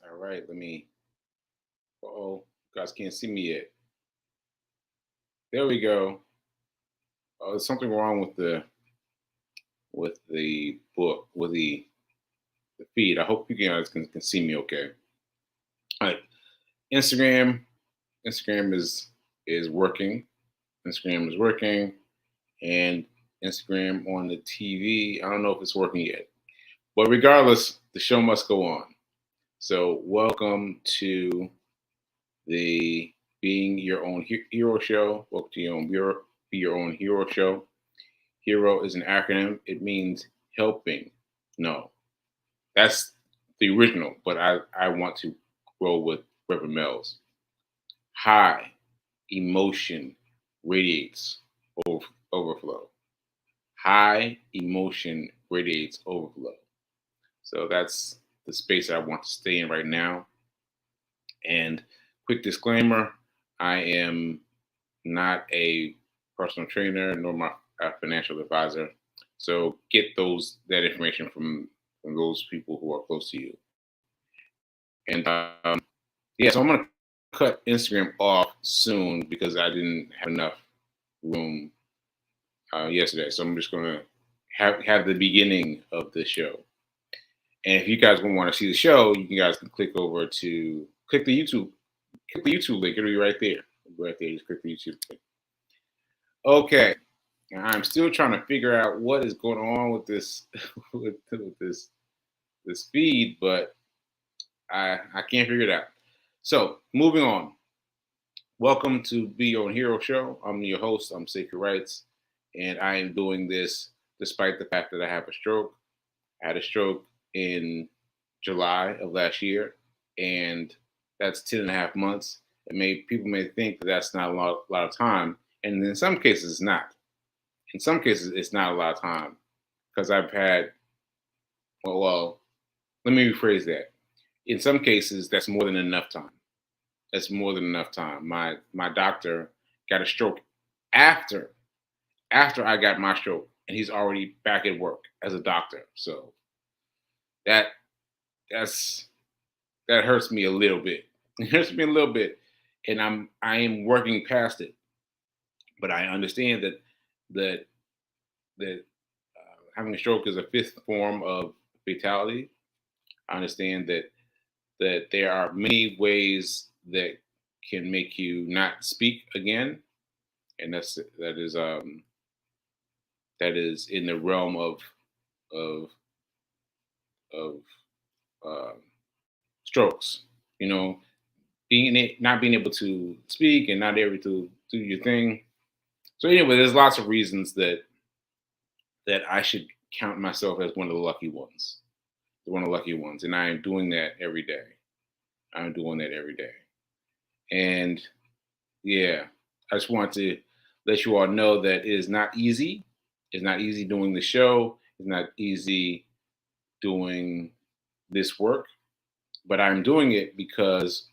All right, let me. Oh, you guys can't see me yet. There we go. Oh, there's something wrong with the book with the feed. I hope you guys can see me okay. All right, Instagram. Instagram is working. Instagram is working, and Instagram on the TV. I don't know if it's working yet, but regardless, the show must go on. So, welcome to the Being Your Own Hero show. Welcome to your own Be Your Own Hero show. Hero is an acronym. It means helping. No, that's the original, but I want to grow with Reverend Mel's. High emotion radiates overflow. High emotion radiates overflow. So that's the space I want to stay in right now. And quick disclaimer, I am not a personal trainer nor my financial advisor. So get that information from those people who are close to you. And yeah, so I'm gonna cut Instagram off soon because I didn't have enough room yesterday. So I'm just gonna have the beginning of the show. And if you guys want to see the show, you guys can click the YouTube link. It'll be right there. Right there. Just click the YouTube link. Okay. Now, I'm still trying to figure out what is going on with this with this feed, but I can't figure it out. So moving on. Welcome to Be Your Own Hero Show. I'm your host. I'm Sekou Write, and I am doing this despite the fact that I have a stroke. I had a stroke in July of last year, and that's 10 and a half months. People may think that that's not a lot of time, and in some cases it's not. In some cases it's not a lot of time because I've had well, let me rephrase that. In some cases that's more than enough time. That's more than enough time. My doctor got a stroke after I got my stroke, and he's already back at work as a doctor. So that that's that hurts me a little bit. It hurts me a little bit, and I am working past it. But I understand that that having a stroke is a fifth form of fatality. I understand that there are many ways that can make you not speak again, and that is in the realm of of uh, strokes. You know, not being able to speak and not able to do your thing. So anyway, there's lots of reasons that I should count myself as one of the lucky ones, one of the lucky ones, and I am doing that every day. I'm doing that every day, and yeah, I just want to let you all know that it is not easy. It's not easy doing the show. It's not easy doing this work, but I'm doing it because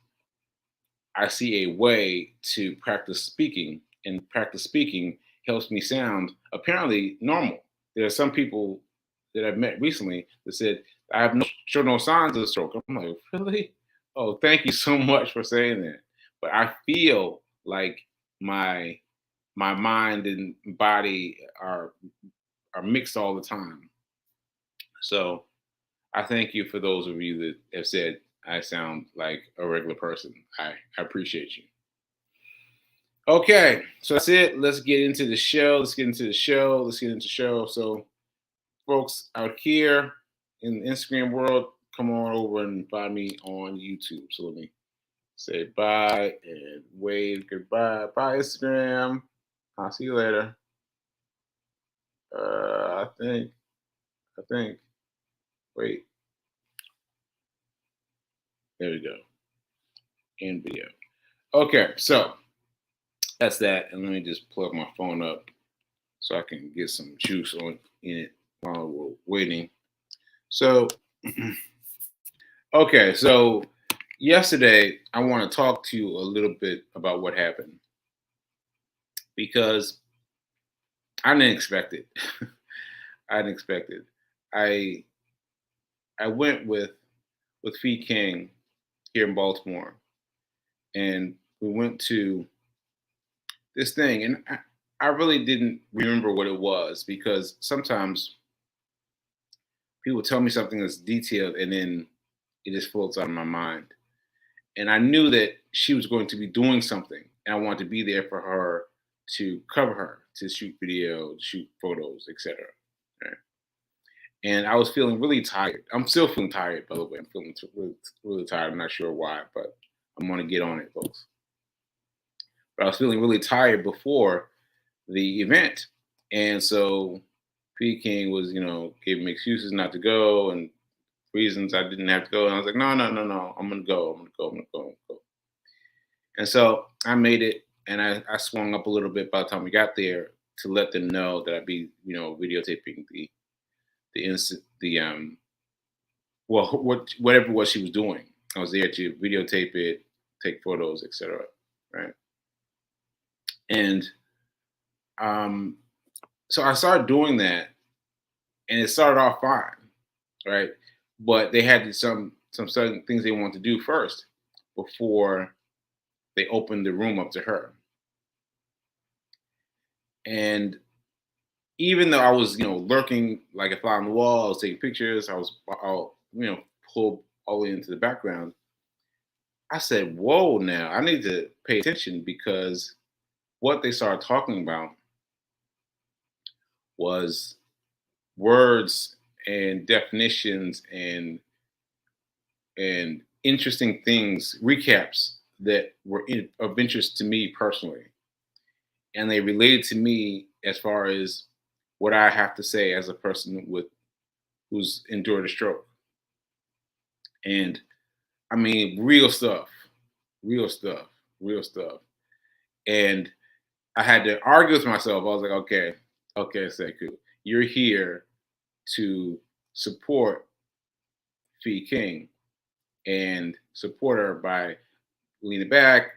I see a way to practice speaking, and practice speaking helps me sound apparently normal. There are some people that I've met recently that said I have no signs of a stroke. I'm like, really? Oh, thank you so much for saying that. But I feel like my my mind and body are mixed all the time. So I thank you for those of you that have said I sound like a regular person. I appreciate you. Okay, so that's it. Let's get into the show. Let's get into the show. Let's get into the show. So, folks out here in the Instagram world, come on over and find me on YouTube. So let me say bye and wave goodbye. Bye, Instagram. I'll see you later. I think. Wait, there we go. In video. Okay, so that's that. And let me just plug my phone up so I can get some juice on in it while we're waiting. So, okay, so yesterday I want to talk to you a little bit about what happened because I didn't expect it. I didn't expect it. I I went with Fee King here in Baltimore, and we went to this thing, and I really didn't remember what it was because sometimes people tell me something that's detailed, and then it just floats out of my mind. And I knew that she was going to be doing something, and I wanted to be there for her to cover her, to shoot video, shoot photos, etc. Right? And I was feeling really tired. I'm still feeling tired, by the way. I'm feeling really, really tired. I'm not sure why, but I'm going to get on it, folks. But I was feeling really tired before the event, and so P King was, giving me excuses not to go and reasons I didn't have to go. And I was like, no, no, no, no, I'm gonna go. I'm gonna go. I'm gonna go. I'm gonna go. And so I made it, and I swung up a little bit by the time we got there to let them know that I'd be, videotaping the instant the whatever it was she was doing. I was there to videotape it, take photos, etc. Right. And um, so I started doing that, and it started off fine, right? But they had some certain things they wanted to do first before they opened the room up to her. And even though I was, lurking like a fly on the wall, I was taking pictures, I'll, pull all the way into the background. I said, "Whoa, now I need to pay attention because what they started talking about was words and definitions and interesting things, recaps that were of interest to me personally, and they related to me as far as what I have to say as a person who's endured a stroke. And I mean, real stuff, real stuff, real stuff. And I had to argue with myself. I was like, okay, Sekou, you're here to support Fee King and support her by leaning back,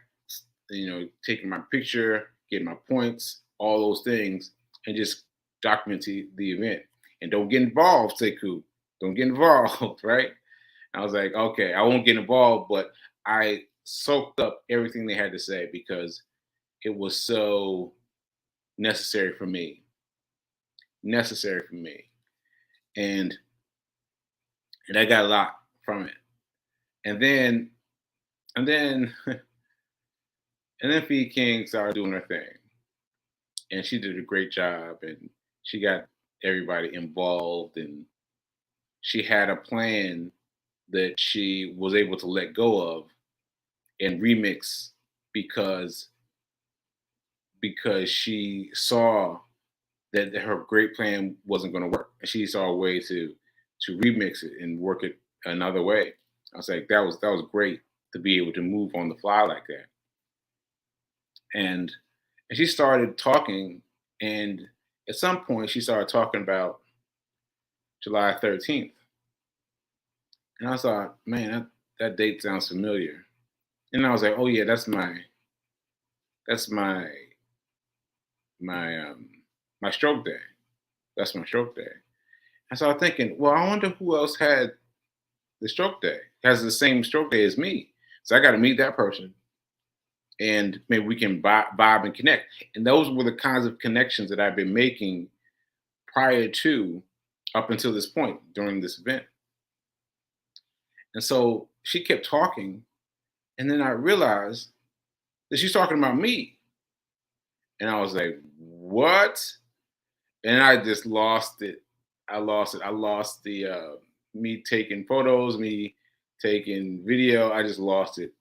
taking my picture, getting my points, all those things, and just document the event. And don't get involved, Sekou. Don't get involved, right? I was like, okay, I won't get involved, but I soaked up everything they had to say because it was so necessary for me. Necessary for me. And I got a lot from it. And then and then and then Fee King started doing her thing. And she did a great job, and she got everybody involved, and she had a plan that she was able to let go of and remix because she saw that her great plan wasn't going to work, and she saw a way to remix it and work it another way. I was like, that was great to be able to move on the fly like that. And she started talking, and at some point she started talking about July 13th. And I thought, man, that date sounds familiar. And I was like, oh yeah, that's my my stroke day. That's my stroke day. And so I was thinking, well, I wonder who else had the stroke day, has the same stroke day as me. So I got to meet that person, and maybe we can vibe and connect. And those were the kinds of connections that I've been making prior to up until this point during this event. And so she kept talking, and then I realized that she's talking about me. And I was like, what? And I just lost it. I lost it. I lost the me taking photos, me taking video. I just lost it.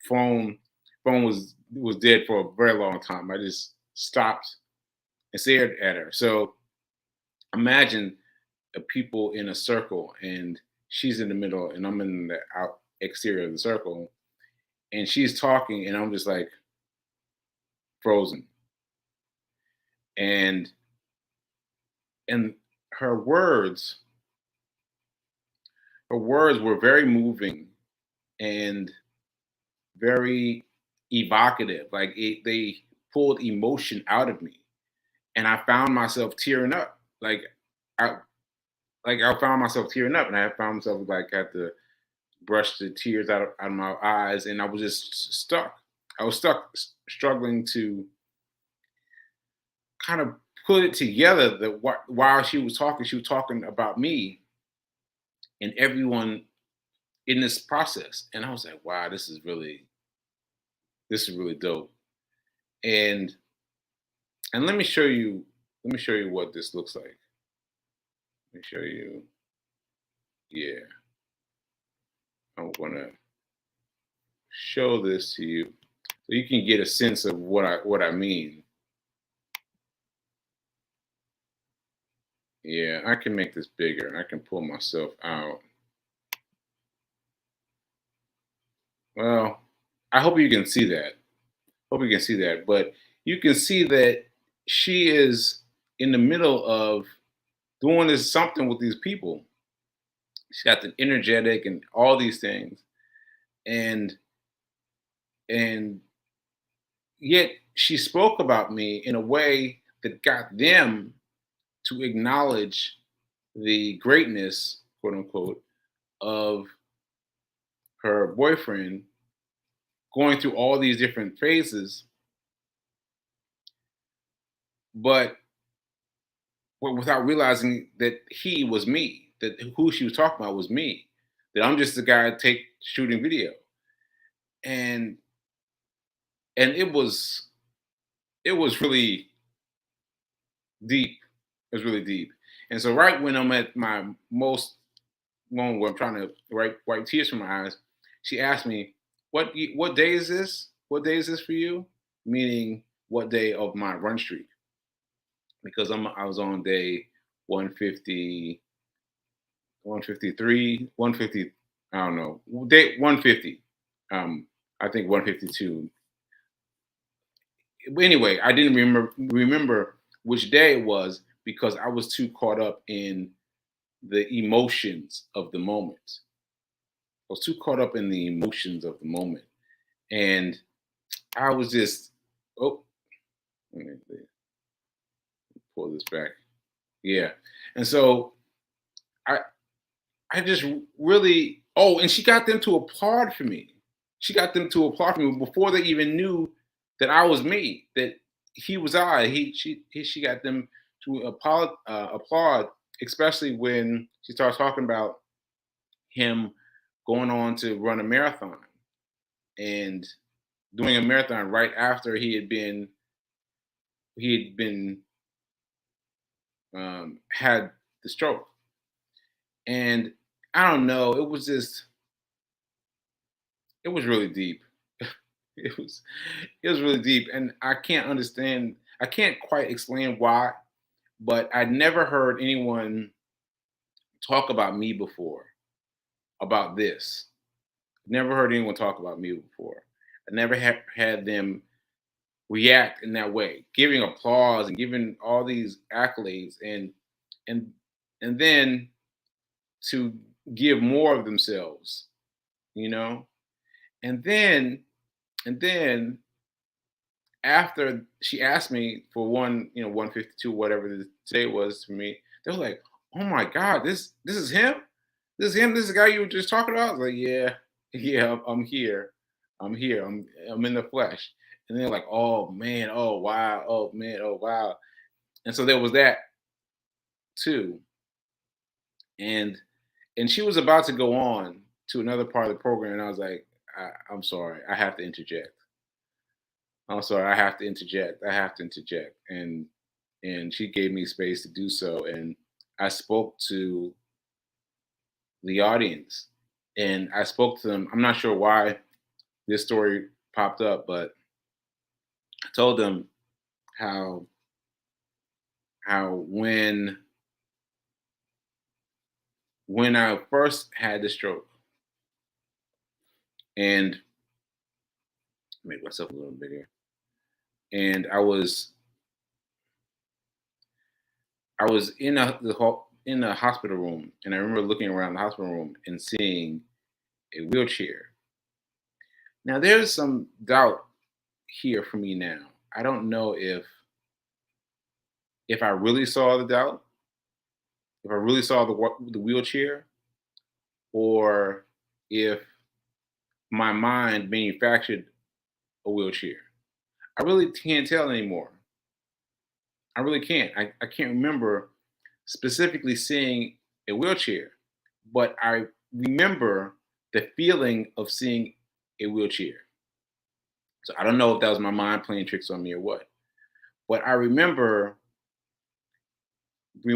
Phone was dead for a very long time. I just stopped and stared at her. So imagine people in a circle, and she's in the middle, and I'm in the out exterior of the circle, and she's talking, and I'm just like frozen. And and her words, her words were very moving and very evocative. Like they pulled emotion out of me, and I found myself tearing up. I found myself tearing up, and I found myself like had to brushed the tears out of my eyes, and I was just stuck. I was stuck, struggling to kind of put it together that while she was talking about me and everyone in this process. And I was like, wow, this is really dope. And let me show you what this looks like. Let me show you. Yeah, I'm gonna show this to you so you can get a sense of what I mean. Yeah, I can make this bigger. I can pull myself out. Well, I hope you can see that. Hope you can see that. But you can see that she is in the middle of doing this something with these people. She's got the energetic and all these things. And and yet she spoke about me in a way that got them to acknowledge the greatness, quote unquote, of her boyfriend going through all these different phases, but without realizing that he was me, that who she was talking about was me, that I'm just the guy take shooting video, and it was really deep. It was really deep, and so right when I'm at my most moment where I'm trying to wipe tears from my eyes, she asked me, what day is this? What day is this for you?" Meaning, what day of my run streak? Because I was on day 150, 153, 150. I don't know, day 150. I think 152. Anyway, I didn't remember which day it was because I was too caught up in the emotions of the moment. I was too caught up in the emotions of the moment, and I was just, oh, let me pull this back. Yeah, and so I I just really, oh, and she got them to applaud for me. She got them to applaud for me before they even knew that I was me, that he was I. She got them to applaud, especially when she starts talking about him going on to run a marathon and doing a marathon right after he had been had the stroke. And I don't know, it was really deep. It was it was really deep, and I can't quite explain why, but I'd never heard anyone talk about me before, about this. Never heard anyone talk about me before. I never had them react in that way, giving applause and giving all these accolades, and and then to give more of themselves, you know? And then after she asked me for 152, whatever the today was for me, they were like, "Oh my God, this is him. This is him. This is the guy you were just talking about." I was like, "Yeah, yeah, I'm here. I'm here. I'm in the flesh." And they're like, "Oh man, oh wow, oh man, oh wow." And so there was that too. And she was about to go on to another part of the program, and I was like, I'm sorry, I have to interject. I'm sorry, I have to interject. I have to interject. And she gave me space to do so. And I spoke to the audience, and I spoke to them. I'm not sure why this story popped up, but I told them how how when I first had the stroke, and make myself a little bigger, and I was in in a hospital room, and I remember looking around the hospital room and seeing a wheelchair. Now there's some doubt here for me now. I don't know if I really saw the doubt, if I really saw the wheelchair, or if my mind manufactured a wheelchair. I really can't tell anymore. I really can't. I can't remember specifically seeing a wheelchair, but I remember the feeling of seeing a wheelchair. So I don't know if that was my mind playing tricks on me or what, but I remember the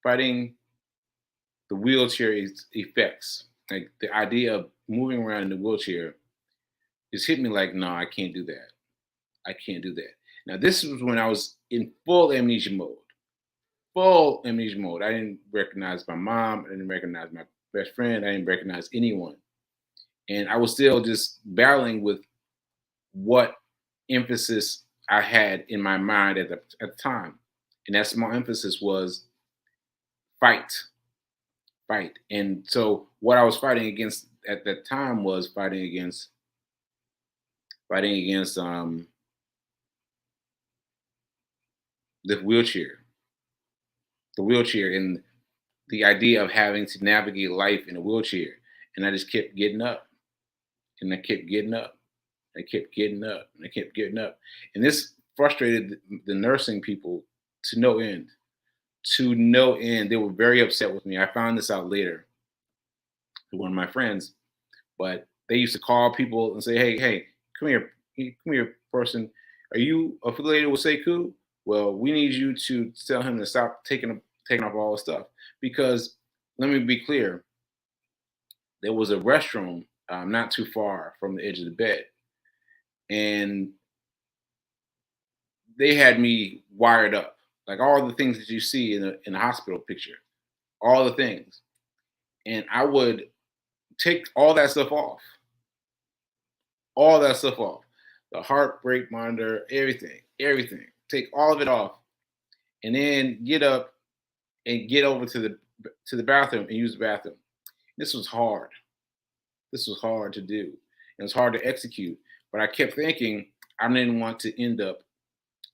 fighting the wheelchair effects. Like the idea of moving around in the wheelchair just hit me like, no, I can't do that. I can't do that. Now this was when I was in full amnesia mode. Full amnesia mode. I didn't recognize my mom. I didn't recognize my best friend. I didn't recognize anyone. And I was still just battling with what emphasis I had in my mind at the time. And that small emphasis was fight, fight. And so what I was fighting against at that time was fighting against the wheelchair and the idea of having to navigate life in a wheelchair. And I just kept getting up and I kept getting up. I kept getting up and I kept getting up. And this frustrated the nursing people to no end. To no end. They were very upset with me. I found this out later through one of my friends, but they used to call people and say, hey, come here, person. Are you affiliated with Sekou? Well, we need you to tell him to stop taking off all the stuff. Because let me be clear, there was a restroom not too far from the edge of the bed. And they had me wired up, like all the things that you see in the hospital picture, all the things. And I would take all that stuff off, the heartbreak monitor, everything, take all of it off, and then get up and get over to the bathroom and use the bathroom. This was hard. This was hard to do. It was hard to execute, but I kept thinking I didn't want to end up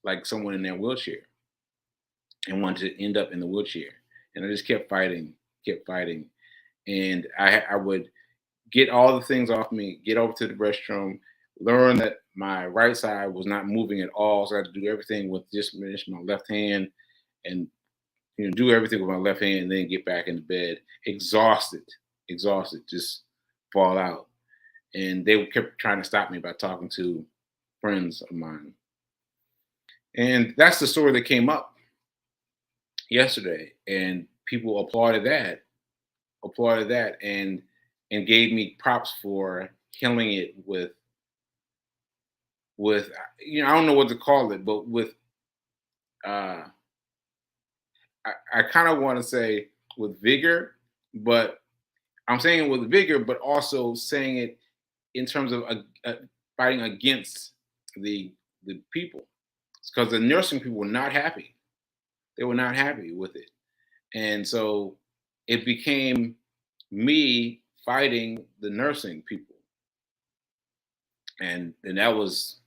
like someone in that wheelchair and wanted to end up in the wheelchair. And I just kept fighting. And I would get all the things off me, get over to the restroom, learn that my right side was not moving at all. So I had to do everything with just my left hand and do everything with my left hand and then get back into bed, exhausted, just fall out. And they kept trying to stop me by talking to friends of mine. And that's the story that came up yesterday. And people applauded that and gave me props for killing it with I don't know what to call it, but with uh I kind of want to say with vigor, but I'm saying it with vigor, but also saying it in terms of fighting against the people, because the nursing people were not happy. They were not happy with it, and so it became me fighting the nursing people, and that was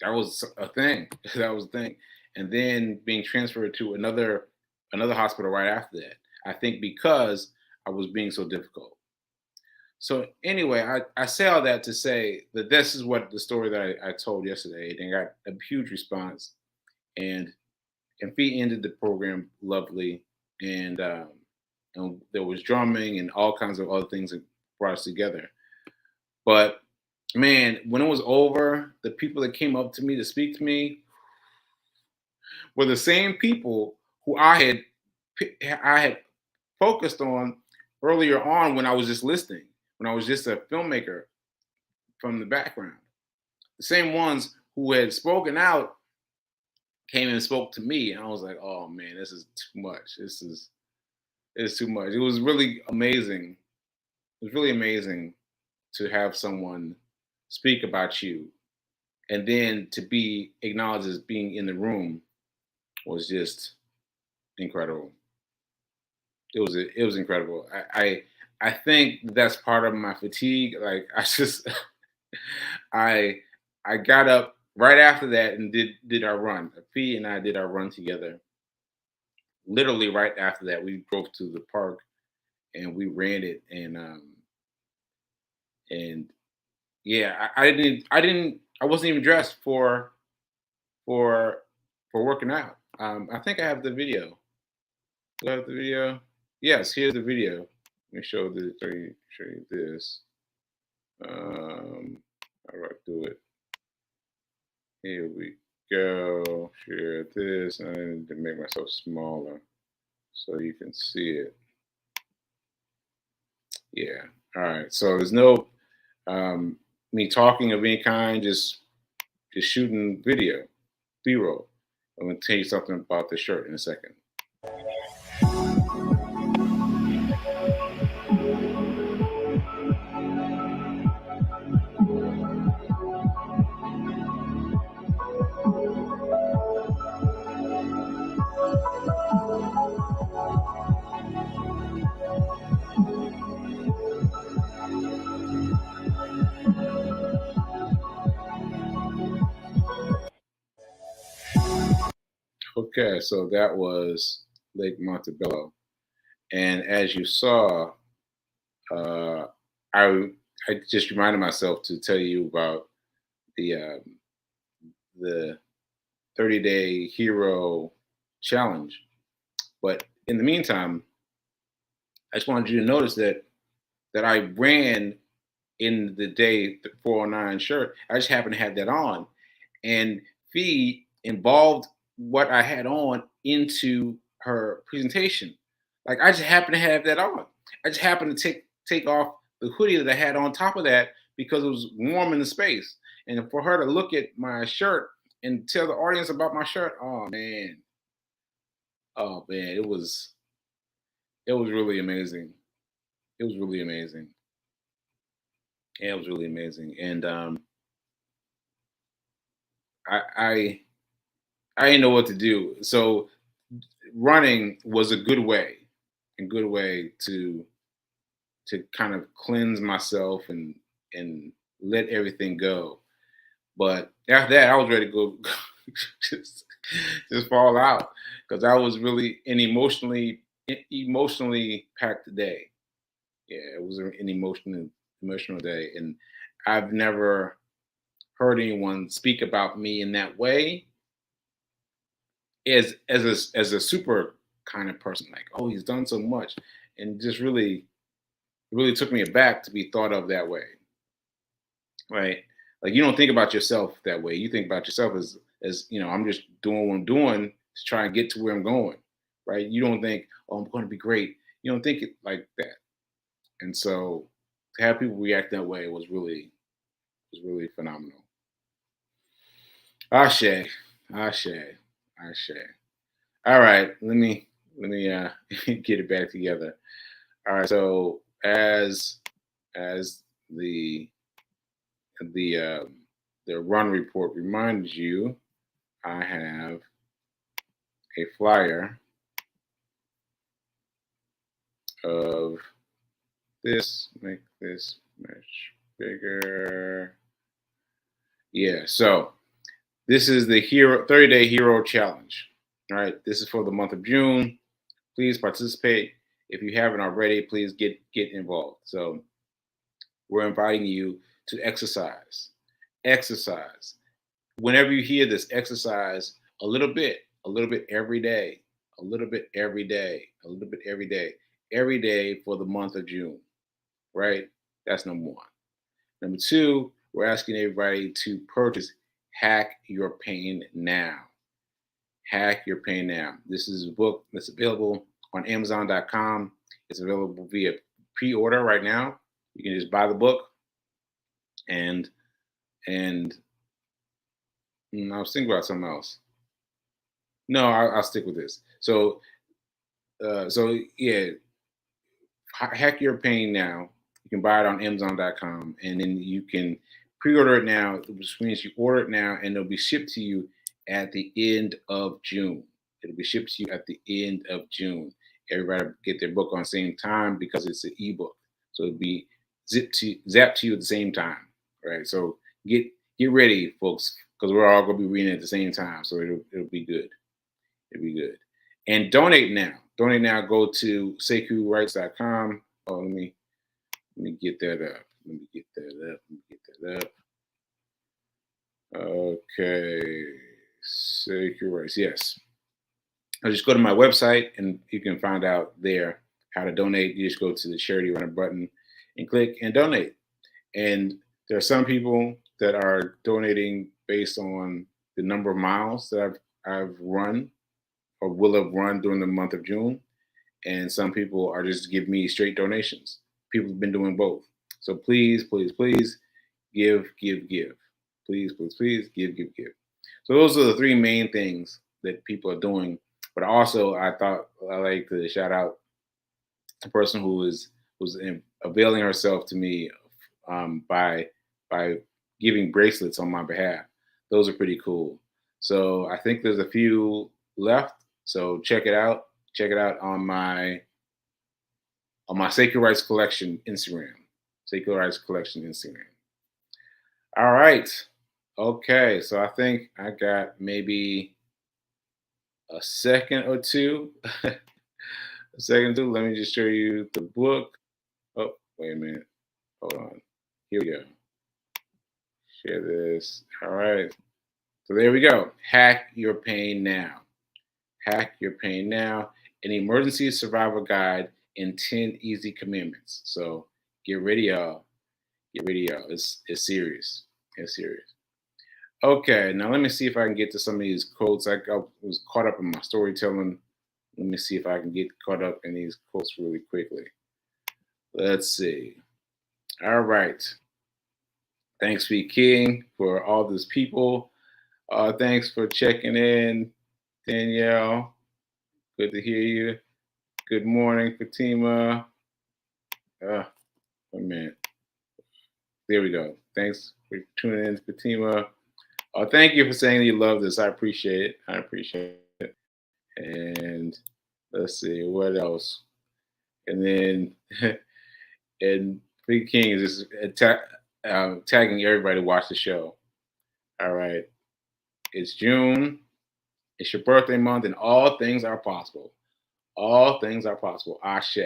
a thing. That was a thing, and then being transferred to another hospital right after that. I think because I was being so difficult. So anyway, I say all that to say that this is what the story that I told yesterday, and got a huge response, and Fee ended the program lovely, and there was drumming and all kinds of other things that brought us together. But man, when it was over, the people that came up to me to speak to me were the same people who I had focused on earlier on when I was just listening, when I was just a filmmaker from the background. The same ones who had spoken out came and spoke to me, and I was like, "Oh man, this is too much. It's too much." It was really amazing. It was really amazing to have someone speak about you, and then to be acknowledged as being in the room was just incredible. It was incredible. I think that's part of my fatigue. Like I just I I got up right after that and did our run. P and I did our run together. Literally right after that, we drove to the park and we ran it, and yeah, I wasn't even dressed for for working out. I think I have the video. Do I have the video? Yes, here's the video. Let me show you this. How do I do it? Here we go. Share this. I need to make myself smaller so you can see it. Yeah. All right. So there's no me talking of any kind, just shooting video, B-roll. I'm gonna tell you something about the shirt in a second. Okay, so that was Lake Montebello, and as you saw, uh, I I just reminded myself to tell you about the the 30-day hero challenge. But in the meantime, I just wanted you to notice that I ran in the day the 409 shirt. I just happened to have that on, and Fee involved what I had on into her presentation. Like I just happened to have that on. I just happened to take off the hoodie that I had on top of that because it was warm in the space. And for her to look at my shirt and tell the audience about my shirt, oh man, it was really amazing. It was really amazing. Yeah, it was really amazing. And I I I didn't know what to do. So running was a good way to kind of cleanse myself and let everything go. But after that, I was ready to go just just fall out because I was really an emotionally packed day. Yeah, it was an emotional day, and I've never heard anyone speak about me in that way as a super kind of person. Like, oh, he's done so much, and just really took me aback to be thought of that way, right? Like you don't think about yourself that way. You think about yourself as I'm just doing what I'm doing to try and get to where I'm going, right? You don't think, oh, I'm going to be great. You don't think it like that. And so to have people react that way was really phenomenal. Ashe, Ashe, Ashe. All right, let me get it back together. All right, so as the the run report reminds you, I have a flyer of this. Make this much bigger. Yeah, so this is the 30-day hero challenge. All right, this is for the month of June. Please participate. If you haven't already, please get involved. So we're inviting you to exercise. Exercise. Whenever you hear this, exercise a little bit every day, a little bit every day, a little bit every day for the month of June, right? That's number one. Number two, we're asking everybody to purchase Hack Your Pain Now. Hack Your Pain Now. This is a book that's available on Amazon.com. It's available via pre-order right now. You can just buy the book and and I was thinking about something else. No, I'll stick with this. So yeah, Hack Your Pain Now. You can buy it on Amazon.com, and then you can pre-order it now, which means you order it now, and it'll be shipped to you at the end of June. It'll be shipped to you at the end of June. Everybody get their book on the same time because it's an ebook, so it'll be zapped to you at the same time. Right. So get get ready, folks, because we're all gonna be reading at the same time. So it'll be good. It'll be good. And donate now. donate now. Go to SekouWrites.com. Oh, let me get that up. Let me get that up. Let me get that up. Okay, Sekou Write. Yes. I'll just go to my website and you can find out there how to donate. You just go to the charity runner button and click and donate. And there are some people that are donating based on the number of miles that I've run or will have run during the month of June. And some people are just giving me straight donations. People have been doing both. So please, please, please give, give, give. Please, please, please give, give, give. So those are the three main things that people are doing. But also, I thought I like to shout out the person who was availing herself to me by giving bracelets on my behalf. Those are pretty cool. So I think there's a few left. So check it out. Check it out on my Sekou Write collection Instagram. Sekou Write collection Instagram. All right. Okay. So I think I got maybe a second or two. A second or two. Let me just show you the book. Oh, wait a minute. Hold on. Here we go. Share this. All right. So there we go. Hack Your Pain Now. Hack Your Pain Now. An emergency survival guide in 10 easy commandments. So get ready, y'all. Get ready, y'all. It's serious. It's serious. Okay, now let me see if I can get to some of these quotes. I was caught up in my storytelling. Let me see if I can get caught up in these quotes really quickly. Let's see. All right. Thanks, V King, for all these people. Thanks for checking in, Danielle. Good to hear you. Good morning, Fatima. Wait a minute. There we go. Thanks for tuning in, Fatima. Thank you for saying you love this. I appreciate it. I appreciate it. And let's see what else. And then and Big King is just tagging everybody to watch the show. All right. It's June. It's your birthday month, and all things are possible. All things are possible. Ashe.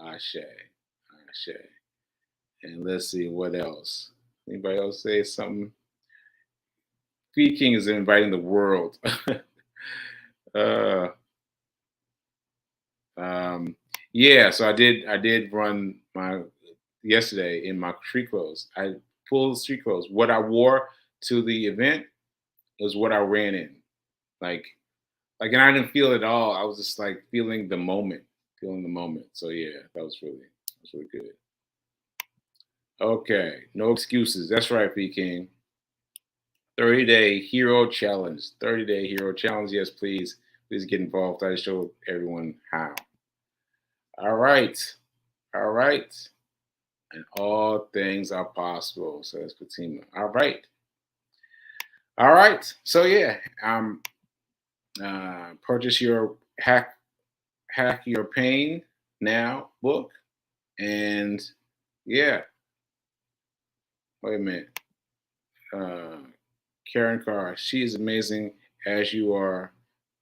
Ashe. Ashe. And let's see what else. Anybody else say something? Big King is inviting the world. uh, yeah, so I did run my yesterday in my street clothes. I pulled street clothes. What I wore to the event was what I ran in. Like and I didn't feel it at all. I was just like feeling the moment. So yeah, that was really good. Okay, no excuses. That's right, P King. 30-day hero challenge. 30-day hero challenge. Yes, please. Please get involved. I show everyone how. All right. All right. And all things are possible, says Fatima. All right. All right. So yeah, purchase your hack Your Pain Now book. And yeah, wait a minute. Karen Carr, she is amazing as you are.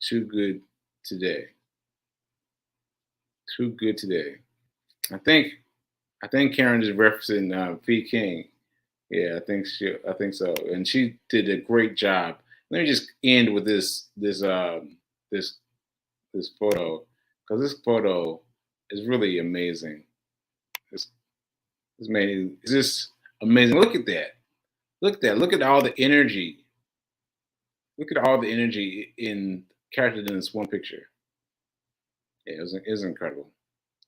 Too good today. Too good today. I think Karen is referencing V King. Yeah, I think so. And she did a great job. Let me just end with this this photo, because this photo is really amazing. It's amazing. It's just amazing. Look at that. Look at that. Look at all the energy. Look at all the energy in captured in this one picture. Yeah, it was incredible.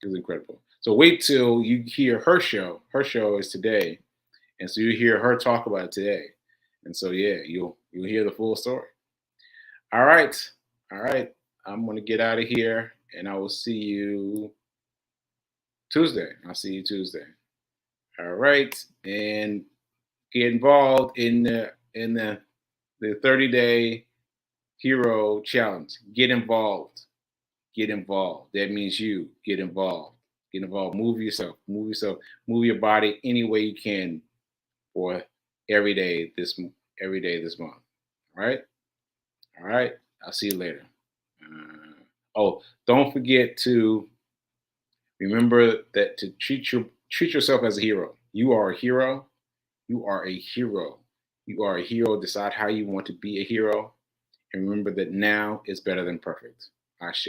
It was incredible. So wait till you hear her show. Her show is today, and so you hear her talk about it today. And so yeah, you'll hear the full story. All right, all right. I'm gonna get out of here, and I will see you Tuesday. I'll see you Tuesday. All right, and get involved in the 30-day hero challenge. Get involved. Get involved. That means you get involved. Get involved. Move yourself. Move yourself. Move your body any way you can for every day this month. All right. All right. I'll see you later. Oh, don't forget to remember that to treat yourself as a hero. You are a hero. You are a hero. You are a hero. Decide how you want to be a hero. And remember that now is better than perfect. Ashe.